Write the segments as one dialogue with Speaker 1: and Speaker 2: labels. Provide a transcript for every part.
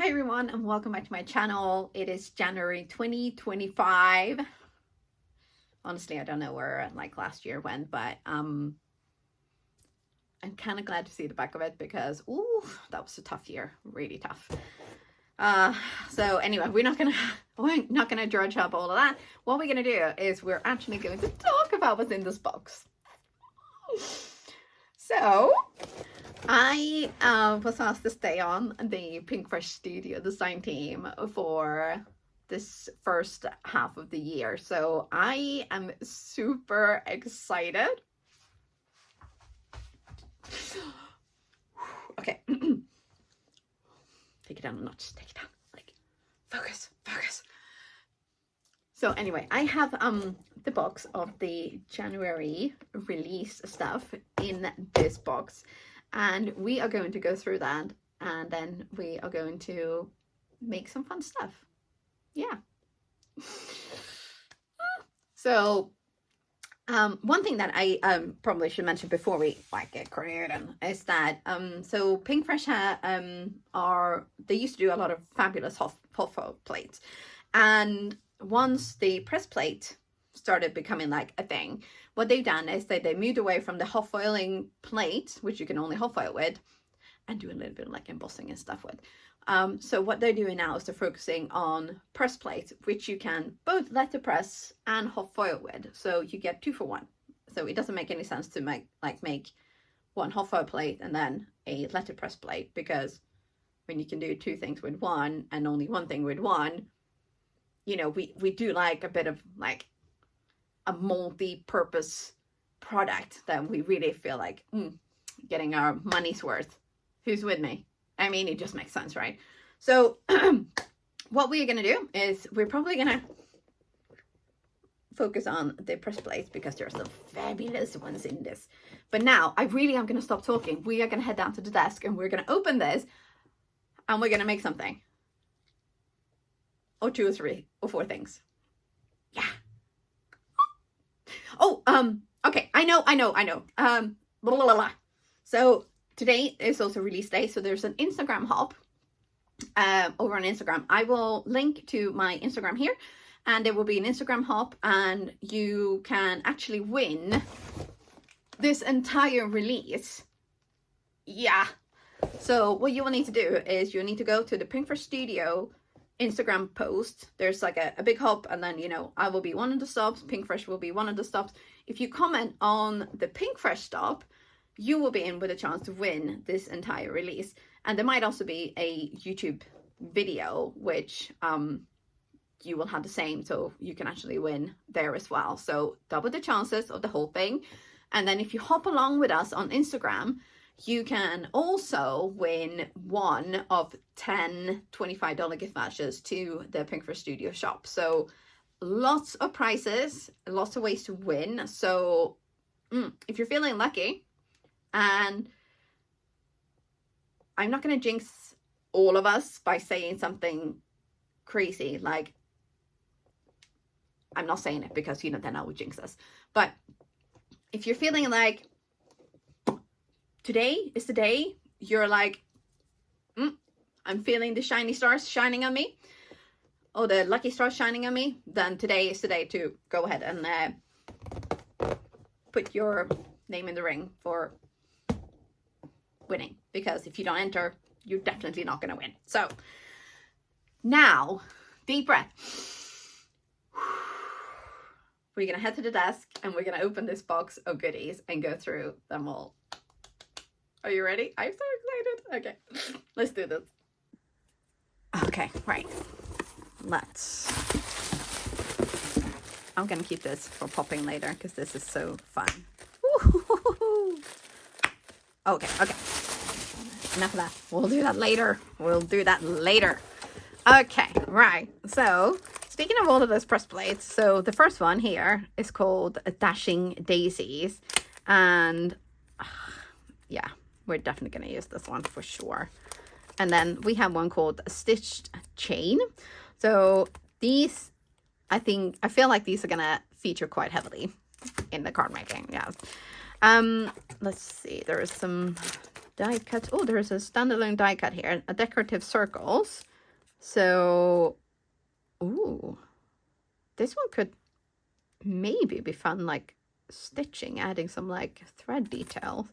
Speaker 1: Hi everyone and welcome back to my channel. It is January 2025. Honestly, I don't know where like last year went, but I'm kind of glad to see the back of it because ooh, that was a tough year, really tough. So anyway, we're not gonna dredge up all of that. What we're gonna do is we're actually going to talk about what's in this box. So I was asked to stay on the Pinkfresh studio design team for this first half of the year. So I am super excited. Okay. Take it down a notch. Take it down. Like, focus. So anyway, I have the box of the January release stuff in this box. And we are going to go through that, and then we are going to make some fun stuff. Yeah. So, one thing that I probably should mention before we like get creative is that so Pinkfresh they used to do a lot of fabulous hot foil plates, and once the press plate started becoming like a thing, what they've done is that they moved away from the hot foiling plate, which you can only hot foil with, and do a little bit of like embossing and stuff with. So what they're doing now is they're focusing on press plates, which you can both letterpress and hot foil with. So you get 2 for 1. So it doesn't make any sense to make one hot foil plate and then a letterpress plate, because when you can do 2 things with one and only one thing with one, you know, we do like a bit of like a multi-purpose product that we really feel like getting our money's worth. Who's with me? I mean, it just makes sense, right? So what we're gonna do is we're probably gonna focus on the press plates because there are some fabulous ones in this. But now I'm gonna stop talking. We are gonna head down to the desk and we're gonna open this and we're gonna make something, or 2 or 3 or 4 things. Yeah. Oh, okay, I know. Blah, blah, blah. So today is also release day, so there's an Instagram hop over on Instagram. I will link to my Instagram here, and there will be an Instagram hop, and you can actually win this entire release. Yeah. So what you will need to do is you need to go to the Pinkfresh Studio Instagram post. There's like a big hop, and then, you know, I will be one of the stops, Pinkfresh will be one of the stops. If you comment on the Pinkfresh stop, you will be in with a chance to win this entire release. And there might also be a YouTube video which you will have the same, so you can actually win there as well. So double the chances of the whole thing. And then if you hop along with us on Instagram, you can also win one of 10 $25 gift vouchers to the Pinkfresh Studio shop. So lots of prizes, lots of ways to win. So if you're feeling lucky, and I'm not going to jinx all of us by saying something crazy, like, I'm not saying it because, you know, then I would jinx us. But if you're feeling like today is the day, you're like, I'm feeling the shiny stars shining on me, or the lucky stars shining on me, then today is the day to go ahead and put your name in the ring for winning. Because if you don't enter, you're definitely not going to win. So now, deep breath. We're going to head to the desk and we're going to open this box of goodies and go through them all. Are you ready? I'm so excited. Okay, let's do this. Okay, right. I'm going to keep this for popping later because this is so fun. Okay. Enough of that. We'll do that later. Okay, right. So, speaking of all of those press plates, so the first one here is called Dashing Daisies. And yeah, we're definitely going to use this one for sure. And then we have one called Stitched Chain. So these, I feel like these are going to feature quite heavily in the card making. Yeah. Let's see. There is some die cuts. Oh, there's a standalone die cut here. A decorative circles. So, ooh, this one could maybe be fun, like stitching, adding some like thread detail.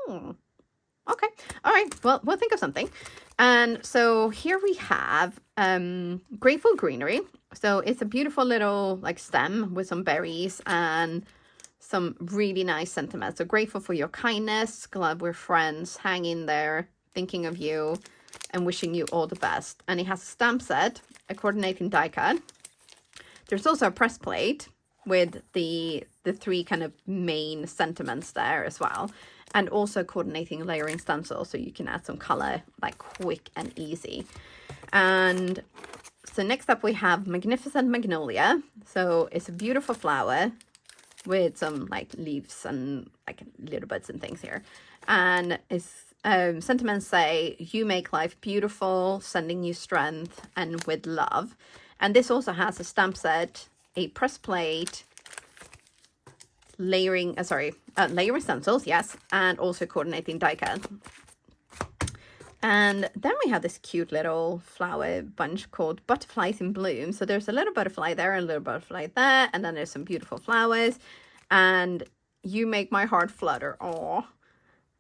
Speaker 1: Okay. All right. Well, we'll think of something. And so here we have Grateful Greenery. So it's a beautiful little like stem with some berries and some really nice sentiments. So grateful for your kindness, glad we're friends, hang in there, thinking of you, and wishing you all the best. And it has a stamp set, a coordinating die cut. There's also a press plate with the three kind of main sentiments there as well. And also coordinating layering stencil, so you can add some color like quick and easy. And so next up we have Magnificent Magnolia. So it's a beautiful flower with some like leaves and like little bits and things here. And it's sentiments say, you make life beautiful, sending you strength and with love. And this also has a stamp set, a press plate, layering stencils, yes, and also coordinating die cut. And then we have this cute little flower bunch called Butterflies in Bloom. So there's a little butterfly there and a little butterfly there, and then there's some beautiful flowers. And you make my heart flutter, aw,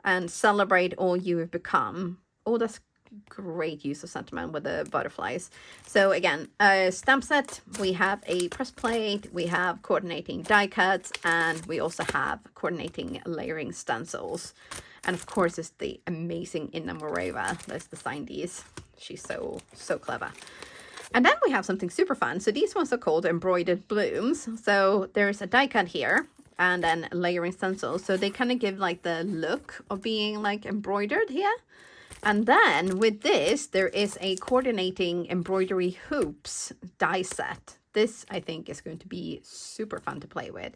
Speaker 1: and celebrate all you have become. Oh, that's great use of sentiment with the butterflies. So again, a stamp set, we have a press plate, we have coordinating die cuts, and we also have coordinating layering stencils. And of course, it's the amazing Inna Moreva that's designed these. She's so clever. And then we have something super fun. So these ones are called embroidered blooms. So there's a die cut here and then layering stencils. So they kind of give like the look of being like embroidered here. And then with this, there is a coordinating embroidery hoops die set. This, I think, is going to be super fun to play with.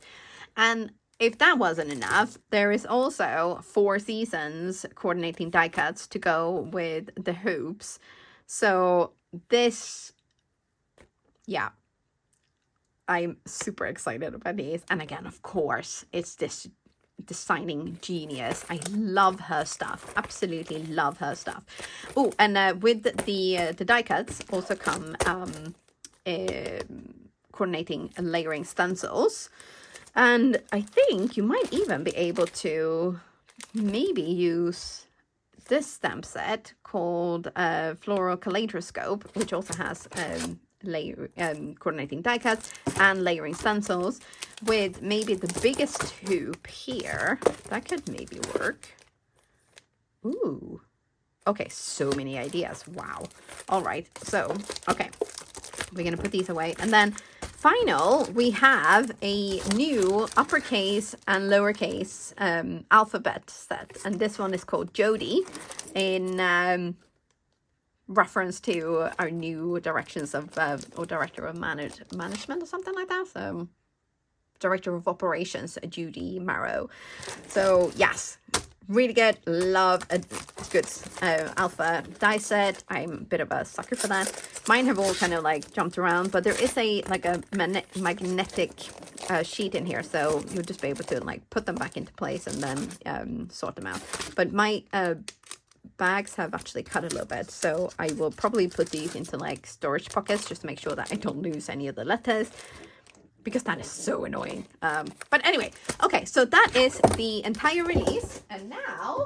Speaker 1: And if that wasn't enough, there is also 4 seasons coordinating die cuts to go with the hoops. So this, yeah, I'm super excited about these. And again, of course, it's this designing genius. I love her stuff. Absolutely love her stuff. Oh, and with the die cuts also come coordinating layering stencils. And I think you might even be able to maybe use this stamp set called Floral Kaleidoscope, which also has coordinating die cuts and layering stencils, with maybe the biggest hoop here. That could maybe work. Ooh. Okay, so many ideas. Wow. All right. So, okay. We're going to put these away. And then final, we have a new uppercase and lowercase alphabet set. And this one is called Jody in reference to our new directions of, or director of management or something like that. So, director of operations, Judy Marrow. So, yes. Really good. Love a good alpha die set. I'm a bit of a sucker for that. Mine have all kind of like jumped around, but there is a magnetic sheet in here, so you'll just be able to like put them back into place and then sort them out. But my bags have actually cut a little bit, so I will probably put these into like storage pockets just to make sure that I don't lose any of the letters, because that is so annoying. But anyway, okay, so that is the entire release. And now,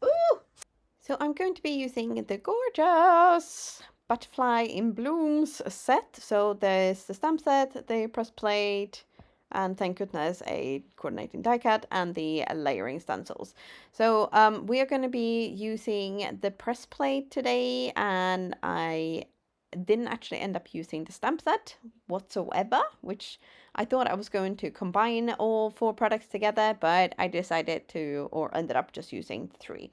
Speaker 1: ooh! So I'm going to be using the gorgeous Butterfly in Blooms set. So there's the stamp set, the press plate, and thank goodness a coordinating die cut and the layering stencils. So we are going to be using the press plate today, and I didn't actually end up using the stamp set whatsoever, which I thought I was going to combine all 4 products together, but I decided to, or ended up just using 3.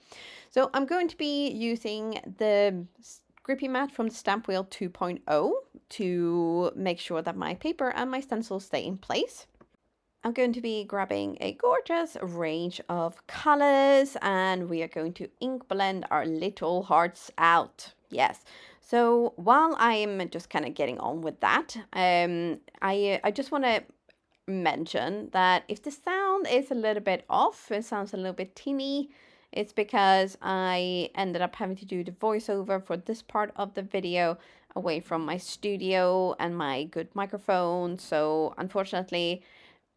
Speaker 1: So I'm going to be using the grippy mat from the Stamp Wheel 2.0 to make sure that my paper and my stencils stay in place. I'm going to be grabbing a gorgeous range of colors, and we are going to ink blend our little hearts out. Yes. So while I'm just kind of getting on with that, I just want to mention that if the sound is a little bit off, it sounds a little bit tinny, It's because I ended up having to do the voiceover for this part of the video away from my studio and my good microphone. So unfortunately,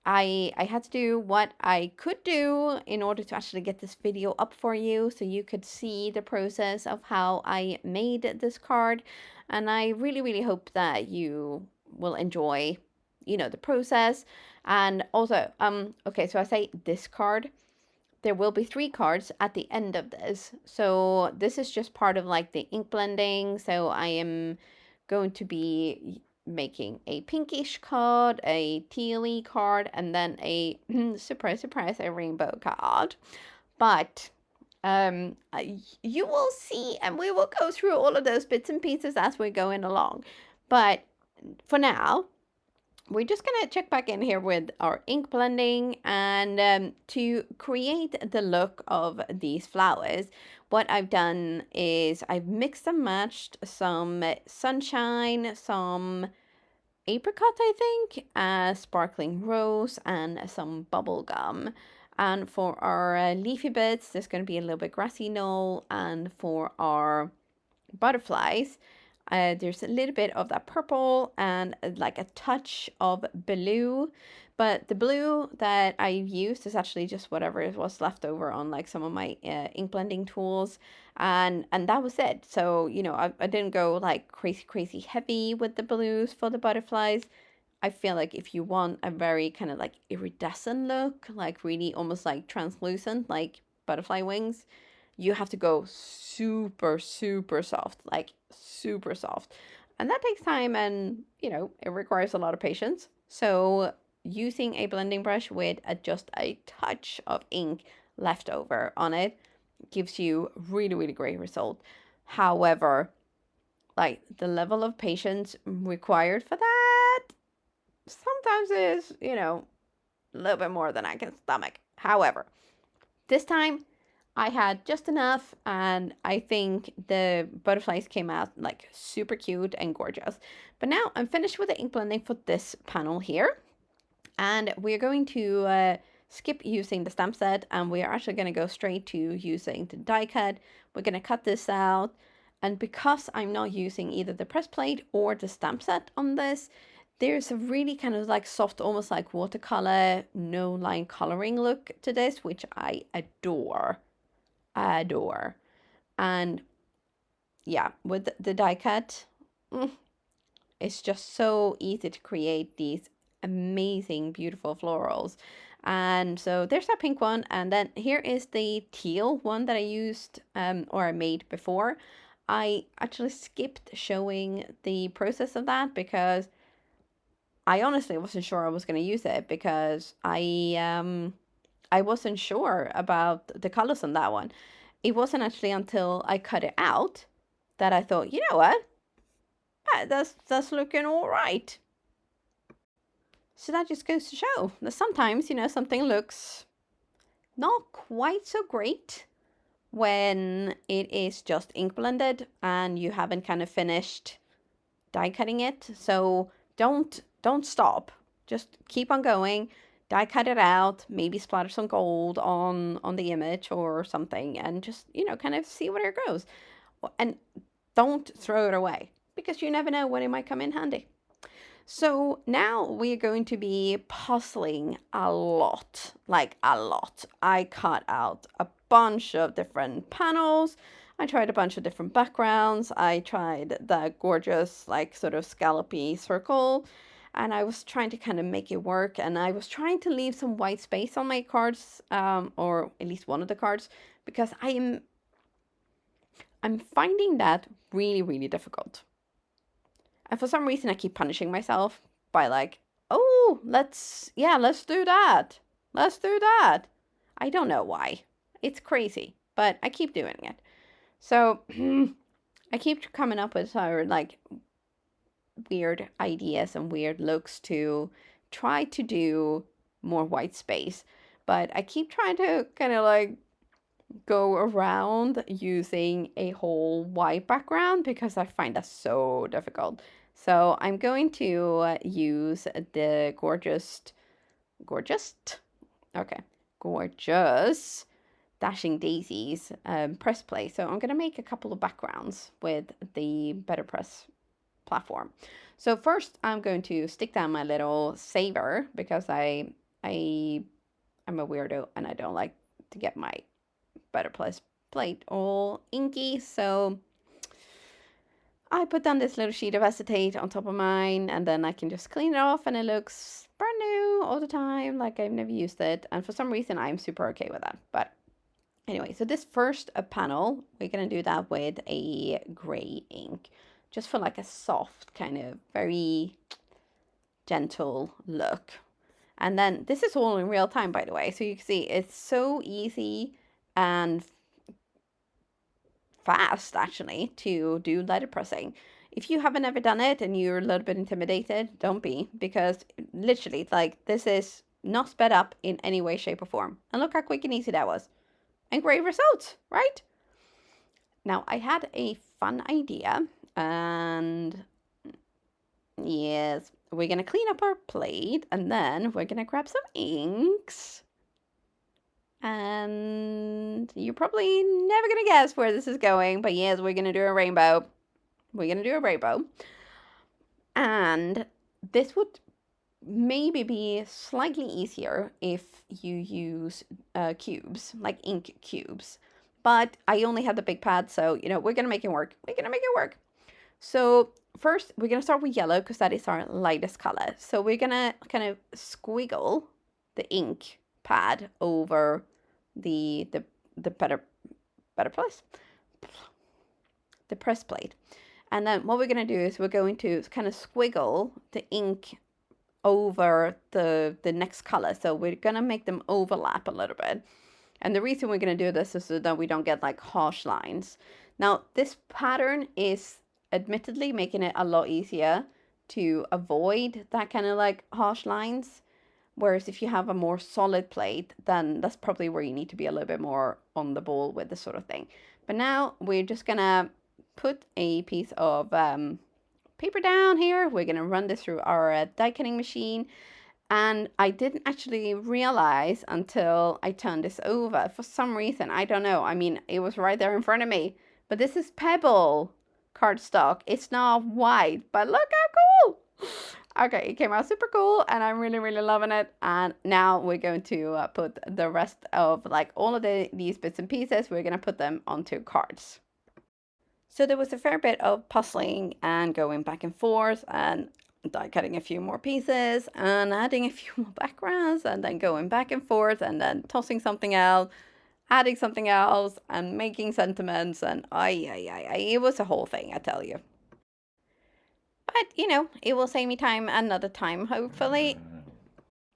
Speaker 1: I had to do what I could do in order to actually get this video up for you so you could see the process of how I made this card. And I really, really hope that you will enjoy, the process. And also, okay, so I say this card. There will be 3 cards at the end of this. So this is just part of like the ink blending. So I am going to be making a pinkish card, a tealy card, and then a surprise, surprise, a rainbow card. But you will see, and we will go through all of those bits and pieces as we're going along. But for now, we're just going to check back in here with our ink blending, and to create the look of these flowers, what I've done is I've mixed and matched some sunshine, some apricot, I think, sparkling rose, and some bubble gum. And for our leafy bits, there's going to be a little bit grassy knoll, and for our butterflies, there's a little bit of that purple and like a touch of blue, but the blue that I used is actually just whatever was left over on like some of my ink blending tools, and that was it. So I didn't go like crazy heavy with the blues for the butterflies. I feel like if you want a very kind of like iridescent look, like really almost like translucent, like butterfly wings, you have to go super, super soft, like super soft. And that takes time, and, it requires a lot of patience. So using a blending brush with just a touch of ink left over on it gives you really, really great result. However, like the level of patience required for that sometimes is, a little bit more than I can stomach. However, this time I had just enough, and I think the butterflies came out like super cute and gorgeous. But now I'm finished with the ink blending for this panel here, and we're going to skip using the stamp set, and we're actually going to go straight to using the die cut. We're going to cut this out, and because I'm not using either the press plate or the stamp set on this, there's a really kind of like soft, almost like watercolor, no line coloring look to this, which I adore. And yeah, with the die cut, it's just so easy to create these amazing, beautiful florals. And so there's that pink one, and then here is the teal one that I used or I made before. I actually skipped showing the process of that because I honestly wasn't sure I was going to use it, because I wasn't sure about the colors on that one. It wasn't actually until I cut it out that I thought, you know what? That's looking all right. So that just goes to show that sometimes, something looks not quite so great when it is just ink blended and you haven't kind of finished die cutting it. So don't stop. Just keep on going. Die cut it out, maybe splatter some gold on the image or something, and just, kind of see where it goes. And don't throw it away, because you never know when it might come in handy. So now we're going to be puzzling a lot, like a lot. I cut out a bunch of different panels. I tried a bunch of different backgrounds. I tried that gorgeous, like, sort of scallopy circle, and I was trying to kind of make it work, and I was trying to leave some white space on my cards, or at least one of the cards, because I'm finding that really, really difficult. And for some reason I keep punishing myself by like, oh, let's do that. Let's do that. I don't know why. It's crazy, but I keep doing it. So I keep coming up with like weird ideas and weird looks to try to do more white space. But I keep trying to kind of like go around using a whole white background because I find that so difficult. So I'm going to use the gorgeous Dashing Daisies press play. So I'm going to make a couple of backgrounds with the Better Press platform. So first I'm going to stick down my little saver because I'm a weirdo and I don't like to get my Better Press plate all inky. So I put down this little sheet of acetate on top of mine, and then I can just clean it off, and it looks brand new all the time, like I've never used it. And for some reason, I'm super okay with that. But anyway, so this first panel, we're going to do that with a gray ink, just for like a soft, kind of very gentle look. And then this is all in real time, by the way. So you can see it's so easy and fast, actually, to do letterpressing. If you haven't ever done it and you're a little bit intimidated, don't be, because literally, like, this is not sped up in any way, shape, or form. And look how quick and easy that was. And great results, right? Now, I had a fun idea, and yes, we're going to clean up our plate, and then we're going to grab some inks. And you're probably never going to guess where this is going, but yes, we're going to do a rainbow. We're going to do a rainbow. And this would maybe be slightly easier if you use cubes, like ink cubes. But I only have the big pad, so, you know, we're going to make it work. We're going to make it work. So first, we're going to start with yellow because that is our lightest color. So we're going to kind of squiggle the ink pad over the better press, the press plate. And then what we're going to do is we're going to kind of squiggle the ink over the next color. So we're going to make them overlap a little bit. And the reason we're going to do this is so that we don't get like harsh lines. Now, this pattern is admittedly making it a lot easier to avoid that kind of like harsh lines. Whereas if you have a more solid plate, then that's probably where you need to be a little bit more on the ball with this sort of thing. But now we're just going to put a piece of paper down here. We're going to run this through our die cutting machine. And I didn't actually realize until I turned this over. For some reason, I don't know. I mean, it was right there in front of me. But this is Pebble cardstock. It's not white, but look how cool. Okay, it came out super cool and I'm really, really loving it. And now we're going to put the rest of like all of these bits and pieces, we're going to put them onto cards. So there was a fair bit of puzzling and going back and forth and die cutting a few more pieces and adding a few more backgrounds and then going back and forth and then tossing something else, adding something else and making sentiments and it was a whole thing, I tell you. But, you know, it will save me time another time, hopefully.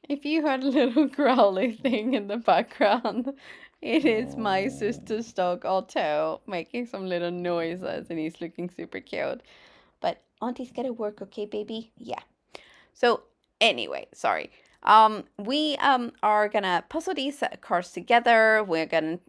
Speaker 1: If you heard a little growly thing in the background, it is my sister's dog, Otto, making some little noises, and he's looking super cute. But Auntie's gotta work, okay, baby? Yeah. So, anyway, sorry. We are gonna puzzle these cards together. We're gonna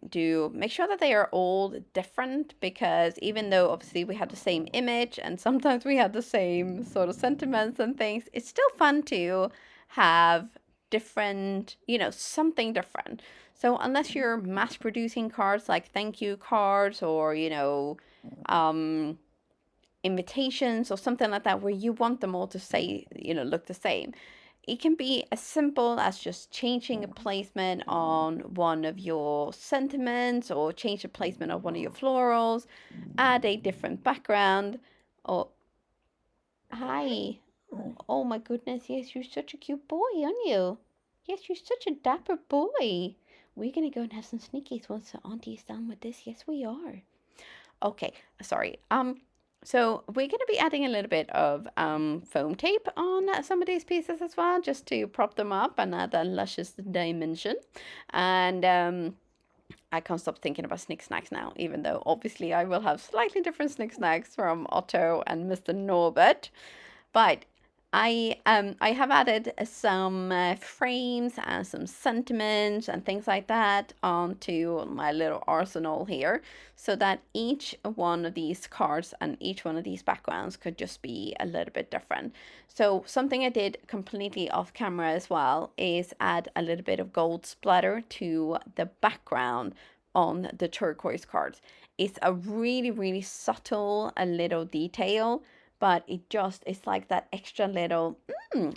Speaker 1: make sure that they are all different because even though obviously we have the same image and sometimes we have the same sort of sentiments and things, it's still fun to have different, you know, something different. So unless you're mass producing cards like thank you cards or, you know, invitations or something like that where you want them all to say, you know, look the same. It can be as simple as just changing a placement on one of your sentiments or change the placement of one of your florals, add a different background. Or, hi. Oh my goodness, yes, you're such a cute boy, aren't you? Yes, you're such a dapper boy. We're going to go and have some sneakies once Auntie is done with this. Yes, we are. Okay, sorry. So we're going to be adding a little bit of foam tape on some of these pieces as well, just to prop them up and add a luscious dimension. And I can't stop thinking about Snick Snacks now, even though obviously I will have slightly different Snick Snacks from Otto and Mr. Norbert. But I have added some frames and some sentiments and things like that onto my little arsenal here so that each one of these cards and each one of these backgrounds could just be a little bit different. So something I did completely off camera as well is add a little bit of gold splatter to the background on the turquoise cards. It's a really, really subtle, a little detail, but it's like that extra little,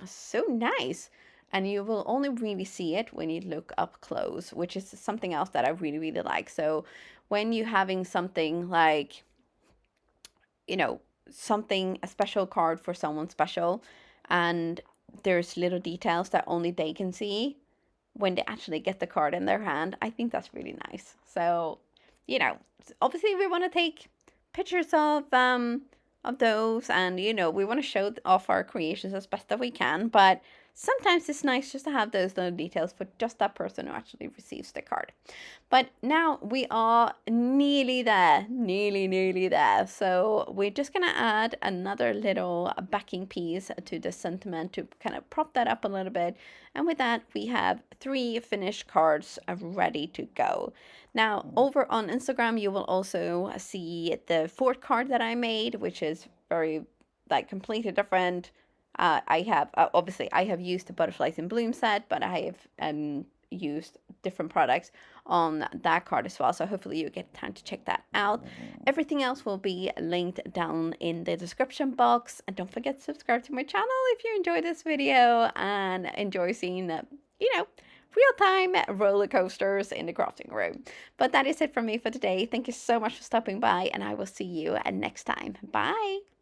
Speaker 1: so nice. And you will only really see it when you look up close, which is something else that I really, really like. So when you're having something like, you know, something, a special card for someone special, and there's little details that only they can see when they actually get the card in their hand, I think that's really nice. So, you know, obviously we want to take pictures of those, and we want to show off our creations as best that we can, but sometimes it's nice just to have those little details for just that person who actually receives the card. But now we are nearly there, nearly there. So we're just gonna add another little backing piece to the sentiment to kind of prop that up a little bit. And with that, we have 3 finished cards ready to go. Now, over on Instagram, you will also see the 4th card that I made, which is very, like, completely different. I have, obviously, I have used the Butterflies in Bloom set, but I have used different products on that card as well. So hopefully you get time to check that out. Everything else will be linked down in the description box. And don't forget to subscribe to my channel if you enjoyed this video and enjoy seeing the, real-time roller coasters in the crafting room. But that is it from me for today. Thank you so much for stopping by, and I will see you next time. Bye!